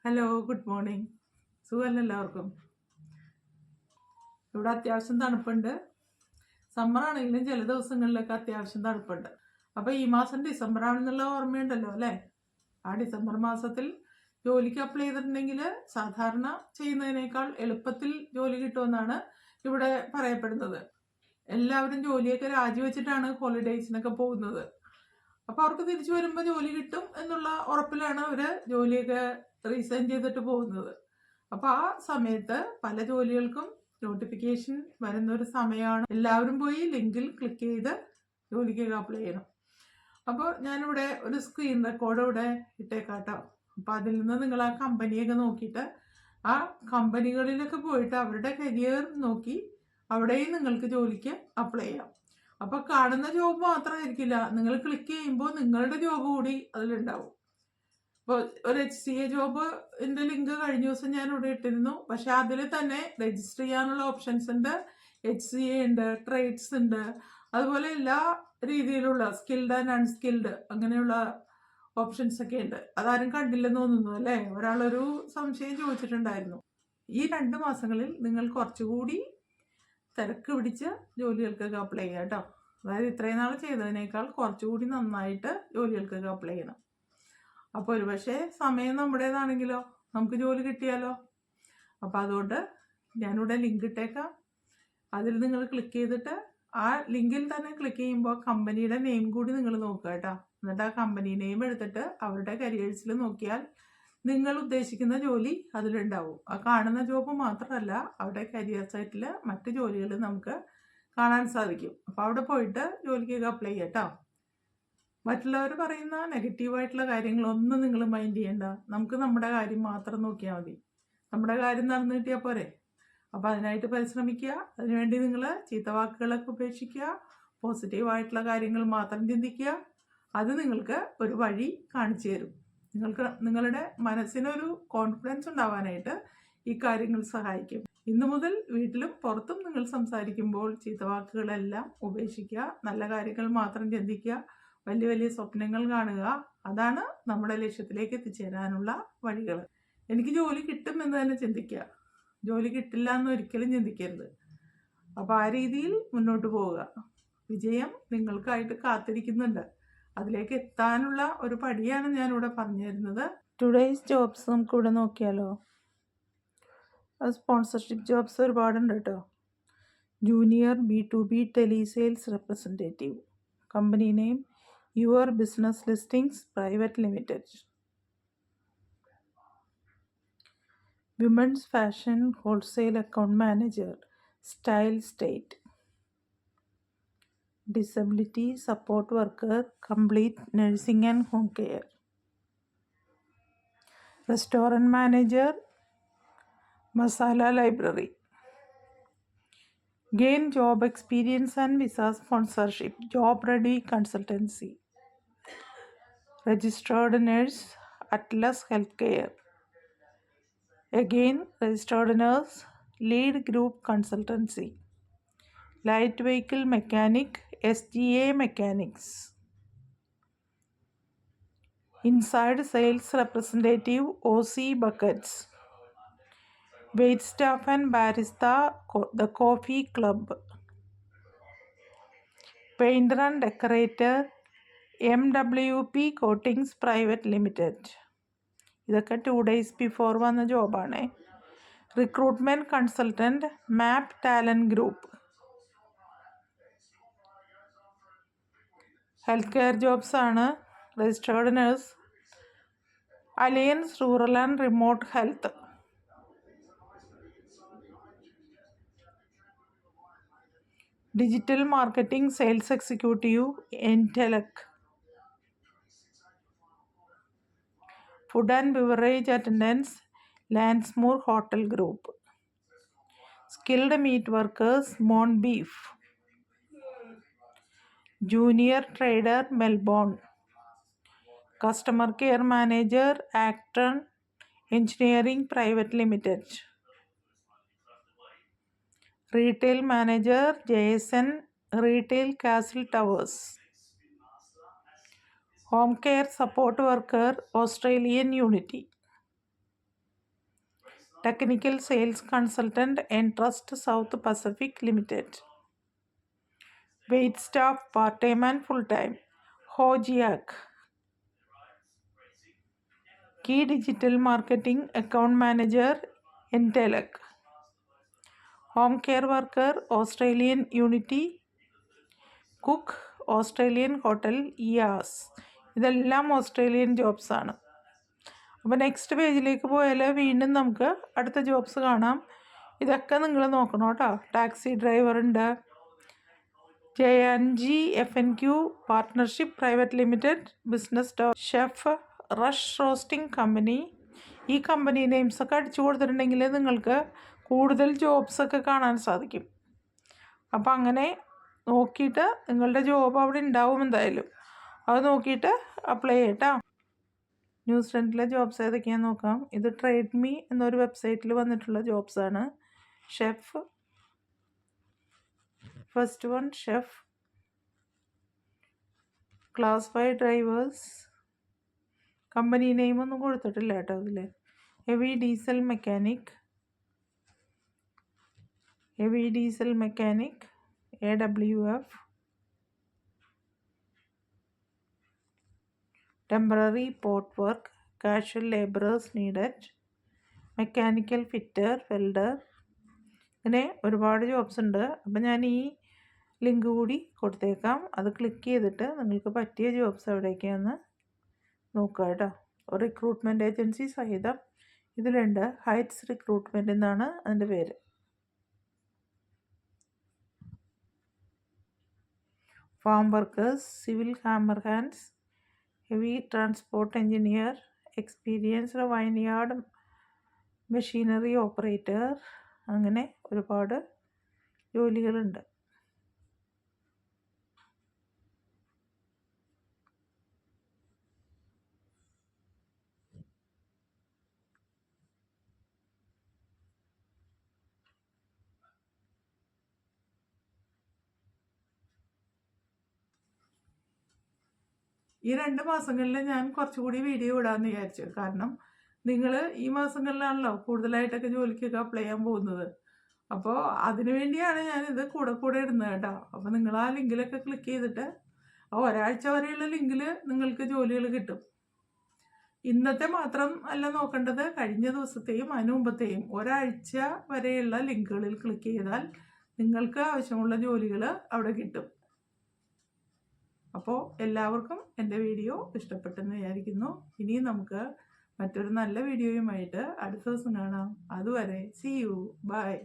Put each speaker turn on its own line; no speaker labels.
Hello, good morning. സുഖമല്ല എല്ലാവർക്കും? ഇവിടെ അത്യാവശ്യം തണുപ്പുണ്ട്. സമ്മറാണെങ്കിലും ചില ദിവസങ്ങളിലൊക്കെ അത്യാവശ്യം തണുപ്പുണ്ട്. അപ്പോൾ ഈ മാസം ഡിസംബർ ആണെന്നുള്ള ഓർമ്മയുണ്ടല്ലോ അല്ലേ? ആ ഡിസംബർ മാസത്തിൽ ജോലിക്ക് അപ്ലൈ ചെയ്തിട്ടുണ്ടെങ്കിൽ സാധാരണ ചെയ്യുന്നതിനേക്കാൾ എളുപ്പത്തിൽ ജോലി കിട്ടുമെന്നാണ് ഇവിടെ പറയപ്പെടുന്നത്. എല്ലാവരും ജോലിയൊക്കെ രാജിവെച്ചിട്ടാണ് ഹോളിഡേയ്സിനൊക്കെ പോകുന്നത്. അപ്പോൾ അവർക്ക് തിരിച്ചു വരുമ്പോൾ ജോലി കിട്ടും എന്നുള്ള ഉറപ്പിലാണ് അവർ ജോലിയൊക്കെ റീസൈൻ ചെയ്തിട്ട് പോകുന്നത്. അപ്പോൾ ആ സമയത്ത് പല ജോലികൾക്കും നോട്ടിഫിക്കേഷൻ വരുന്ന ഒരു സമയമാണ്. എല്ലാവരും പോയി ലിങ്കിൽ ക്ലിക്ക് ചെയ്ത് ജോലിക്കൊക്കെ അപ്ലൈ ചെയ്യണം. അപ്പോൾ ഞാനിവിടെ ഒരു സ്ക്രീൻ റെക്കോർഡ് ഇവിടെ ഇട്ടേക്കാട്ടോ. അപ്പോൾ അതിൽ നിന്ന് നിങ്ങൾ ആ കമ്പനിയൊക്കെ നോക്കിയിട്ട് ആ കമ്പനികളിലൊക്കെ പോയിട്ട് അവരുടെ കരിയർ നോക്കി അവിടെയും നിങ്ങൾക്ക് ജോലിക്ക് അപ്ലൈ ചെയ്യാം. അപ്പോൾ കാണുന്ന ജോബ് മാത്രമായിരിക്കില്ല, നിങ്ങൾ ക്ലിക്ക് ചെയ്യുമ്പോൾ നിങ്ങളുടെ ജോബ് കൂടി അതിലുണ്ടാവും. ഇപ്പോൾ ഒരു HCA ജോബിൻ്റെ ലിങ്ക് കഴിഞ്ഞ ദിവസം ഞാൻ ഇവിടെ ഇട്ടിരുന്നു. പക്ഷെ അതിൽ തന്നെ രജിസ്റ്റർ ചെയ്യാനുള്ള ഓപ്ഷൻസ് ഉണ്ട്. HCA ഉണ്ട്, ട്രേഡ്സ് ഉണ്ട്, അതുപോലെ എല്ലാ രീതിയിലുള്ള സ്കിൽഡ് ആൻഡ് അൺസ്കിൽഡ് അങ്ങനെയുള്ള ഓപ്ഷൻസ് ഒക്കെ ഉണ്ട്. അതാരും കണ്ടില്ലെന്ന് തോന്നുന്നു അല്ലേ? ഒരാളൊരു സംശയം ചോദിച്ചിട്ടുണ്ടായിരുന്നു. ഈ 2 മാസങ്ങളിൽ നിങ്ങൾ കുറച്ചുകൂടി തിരക്ക് പിടിച്ച ജോലികൾക്കൊക്കെ അപ്ലൈ ചെയ്യാം കേട്ടോ. അതായത് ഇത്രയും നാൾ ചെയ്തതിനേക്കാൾ കുറച്ചുകൂടി നന്നായിട്ട് ജോലികൾക്കൊക്കെ അപ്ലൈ ചെയ്യണം. അപ്പോൾ ഒരുപക്ഷെ സമയം നമ്മുടേതാണെങ്കിലോ, നമുക്ക് ജോലി കിട്ടിയാലോ. അപ്പോൾ അതുകൊണ്ട് ഞാനിവിടെ ലിങ്ക് ഇട്ടേക്കാം. അതിൽ നിങ്ങൾ ക്ലിക്ക് ചെയ്തിട്ട് ആ ലിങ്കിൽ തന്നെ ക്ലിക്ക് ചെയ്യുമ്പോൾ കമ്പനിയുടെ നെയിം കൂടി നിങ്ങൾ നോക്കുക കേട്ടോ. എന്നിട്ട് ആ കമ്പനി നെയിം എടുത്തിട്ട് അവരുടെ കരിയേഴ്സിൽ നോക്കിയാൽ നിങ്ങൾ ഉദ്ദേശിക്കുന്ന ജോലി അതിലുണ്ടാവും. ആ കാണുന്ന ജോബ് മാത്രമല്ല, അവിടെ കരിയർ സൈറ്റിൽ മറ്റ് ജോലികൾ നമുക്ക് കാണാൻ സാധിക്കും. അപ്പോൾ അവിടെ പോയിട്ട് ജോലിക്കൊക്കെ അപ്ലൈ ചെയ്യാം കേട്ടോ. മറ്റുള്ളവർ പറയുന്ന നെഗറ്റീവായിട്ടുള്ള കാര്യങ്ങളൊന്നും നിങ്ങൾ മൈൻഡ് ചെയ്യണ്ട. നമുക്ക് നമ്മുടെ കാര്യം മാത്രം നോക്കിയാൽ മതി. നമ്മുടെ കാര്യം നടന്നു കിട്ടിയാൽ പോരെ. അപ്പോൾ അതിനായിട്ട് പരിശ്രമിക്കുക. അതിനുവേണ്ടി നിങ്ങൾ ചീത്തവാക്കുകളൊക്കെ ഉപേക്ഷിക്കുക. പോസിറ്റീവായിട്ടുള്ള കാര്യങ്ങൾ മാത്രം ചിന്തിക്കുക. അത് നിങ്ങൾക്ക് ഒരു വഴി കാണിച്ചു തരും. നിങ്ങളുടെ മനസ്സിനൊരു കോൺഫിഡൻസ് ഉണ്ടാവാനായിട്ട് ഈ കാര്യങ്ങൾ സഹായിക്കും. ഇന്നു മുതൽ വീട്ടിലും പുറത്തും നിങ്ങൾ സംസാരിക്കുമ്പോൾ ചീത്തവാക്കുകളെല്ലാം ഉപേക്ഷിക്കുക. നല്ല കാര്യങ്ങൾ മാത്രം ചിന്തിക്കുക. വലിയ വലിയ സ്വപ്നങ്ങൾ കാണുക. അതാണ് നമ്മുടെ ലക്ഷ്യത്തിലേക്ക് എത്തിച്ചേരാനുള്ള വഴികൾ. എനിക്ക് ജോലി കിട്ടും എന്ന് തന്നെ ചിന്തിക്കുക. ജോലി കിട്ടില്ല എന്ന് ഒരിക്കലും ചിന്തിക്കരുത്. അപ്പോൾ ആ രീതിയിൽ മുന്നോട്ട് പോവുക. വിജയം നിങ്ങൾക്കായിട്ട് കാത്തിരിക്കുന്നുണ്ട്. അതിലേക്ക് എത്താനുള്ള ഒരു പടിയാണ് ഞാനിവിടെ പറഞ്ഞു തരുന്നത്. ടുഡേയ്സ് ജോബ്സ് നമുക്കിവിടെ നോക്കിയാലോ. സ്പോൺസർഷിപ്പ് ജോബ്സ് ഒരുപാടുണ്ട് കേട്ടോ. Junior B2B telesales representative. Company name your business listings private limited. Women's fashion wholesale account manager, style state. Disability support worker, complete nursing and home care. Restaurant manager, masala library. Gain job experience and visa sponsorship, job ready consultancy. Registered nurse, Atlas health care. Again registered nurse, lead group consultancy. Light vehicle mechanic, SGA mechanics. Inside sales representative, OC buckets. Wait staff and barista, the coffee club. Painter and decorator, MWP Coatings Private Limited. ഇതൊക്കെ 2 days before വന്ന ജോബാണ്. Recruitment consultant, Map Talent group. Health care jobs ആണ്. Registered nurse, Alliance rural and remote health. Digital marketing sales executive, Entelec. Food and beverage attendants, Lancemore hotel group. Skilled meat workers, Mon beef. Junior trader, Melbourne. Customer care manager, Acton engineering private limited. Retail manager, JSN retail Castle Towers. Home care support worker, Australian Unity. Technical Sales Consultant and Trust South Pacific Limited. Wait staff part-time and full-time. Hojiak. Key Digital Marketing Account Manager Intelec. Home Care Worker Australian Unity. Cook Australian Hotel EAS. ഇതെല്ലാം Australian jobs ആണ്. അപ്പോൾ next പേജിലേക്ക് പോയാൽ വീണ്ടും നമുക്ക് അടുത്ത jobs കാണാം. ഇതൊക്കെ നിങ്ങൾ നോക്കണം കേട്ടോ. ടാക്സി ഡ്രൈവർ ഉണ്ട്. JNG FNQ partnership private limited business chef rush roasting company. ഈ കമ്പനി നെയിംസൊക്കെ അടിച്ചു കൊടുത്തിട്ടുണ്ടെങ്കിൽ നിങ്ങൾക്ക് കൂടുതൽ ജോബ്സൊക്കെ കാണാൻ സാധിക്കും. അപ്പോൾ അങ്ങനെ നോക്കിയിട്ട് നിങ്ങളുടെ ജോബ് അവിടെ ഉണ്ടാവും എന്തായാലും. അത് നോക്കിയിട്ട് അപ്ലൈ ചെയ്യട്ടോ. ന്യൂസിലൻഡിലെ ജോബ്സ് ഏതൊക്കെയാണെന്ന് നോക്കാം. ഇത് ട്രേഡ് മീ എന്നൊരു വെബ്സൈറ്റിൽ വന്നിട്ടുള്ള ജോബ്സാണ്. Chef, first one chef. Class 5 drivers. Company നെയിമൊന്നും കൊടുത്തിട്ടില്ല കേട്ടോ ഇതിൽ. Heavy diesel mechanic, AWF. Temporary port work, casual laborers needed. Mechanical fitter, welder. ഇങ്ങനെ ഒരുപാട് ജോബ്സ് ഉണ്ട്. അപ്പം ഞാൻ ഈ ലിങ്ക് കൂടി കൊടുത്തേക്കാം. അത് ക്ലിക്ക് ചെയ്തിട്ട് നിങ്ങൾക്ക് പറ്റിയ ജോബ്സ് എവിടേക്കാണെന്ന് നോക്കുക കേട്ടോ. റിക്രൂട്ട്മെൻറ്റ് ഏജൻസി സഹിതം ഇതിലുണ്ട്. ഹൈറ്റ്സ് റിക്രൂട്ട്മെൻറ്റ് എന്നാണ് അതിൻ്റെ പേര്. Farm workers, civil hammer hands, heavy transport engineer, experienced vineyard machinery operator. അങ്ങനെ ഒരുപാട് ജോലികളുണ്ട്. ഈ 2 മാസങ്ങളിൽ ഞാൻ കുറച്ചുകൂടി വീഡിയോ ഇടാമെന്ന് വിചാരിച്ചു. കാരണം നിങ്ങൾ ഈ മാസങ്ങളിലാണല്ലോ കൂടുതലായിട്ടൊക്കെ ജോലിക്കൊക്കെ അപ്ലൈ ചെയ്യാൻ പോകുന്നത്. അപ്പോൾ അതിനു വേണ്ടിയാണ് ഞാനിത് കൂടെ ഇടുന്നത് കേട്ടോ. അപ്പോൾ നിങ്ങൾ ആ ലിങ്കിലൊക്കെ ക്ലിക്ക് ചെയ്തിട്ട് ഒരാഴ്ച വരെയുള്ള ലിങ്കിൽ നിങ്ങൾക്ക് ജോലികൾ കിട്ടും. ഇന്നത്തെ മാത്രം അല്ല നോക്കേണ്ടത്, കഴിഞ്ഞ ദിവസത്തെയും അതിനു മുമ്പത്തെയും ഒരാഴ്ച വരെയുള്ള ലിങ്കുകളിൽ ക്ലിക്ക് ചെയ്താൽ നിങ്ങൾക്ക് ആവശ്യമുള്ള ജോലികൾ അവിടെ കിട്ടും. അപ്പോൾ എല്ലാവർക്കും എൻ്റെ വീഡിയോ ഇഷ്ടപ്പെട്ടെന്ന് വിചാരിക്കുന്നു. ഇനിയും നമുക്ക് മറ്റൊരു നല്ല വീഡിയോയുമായിട്ട് അടുത്ത ദിവസം കാണാം. അതുവരെ see you. Bye.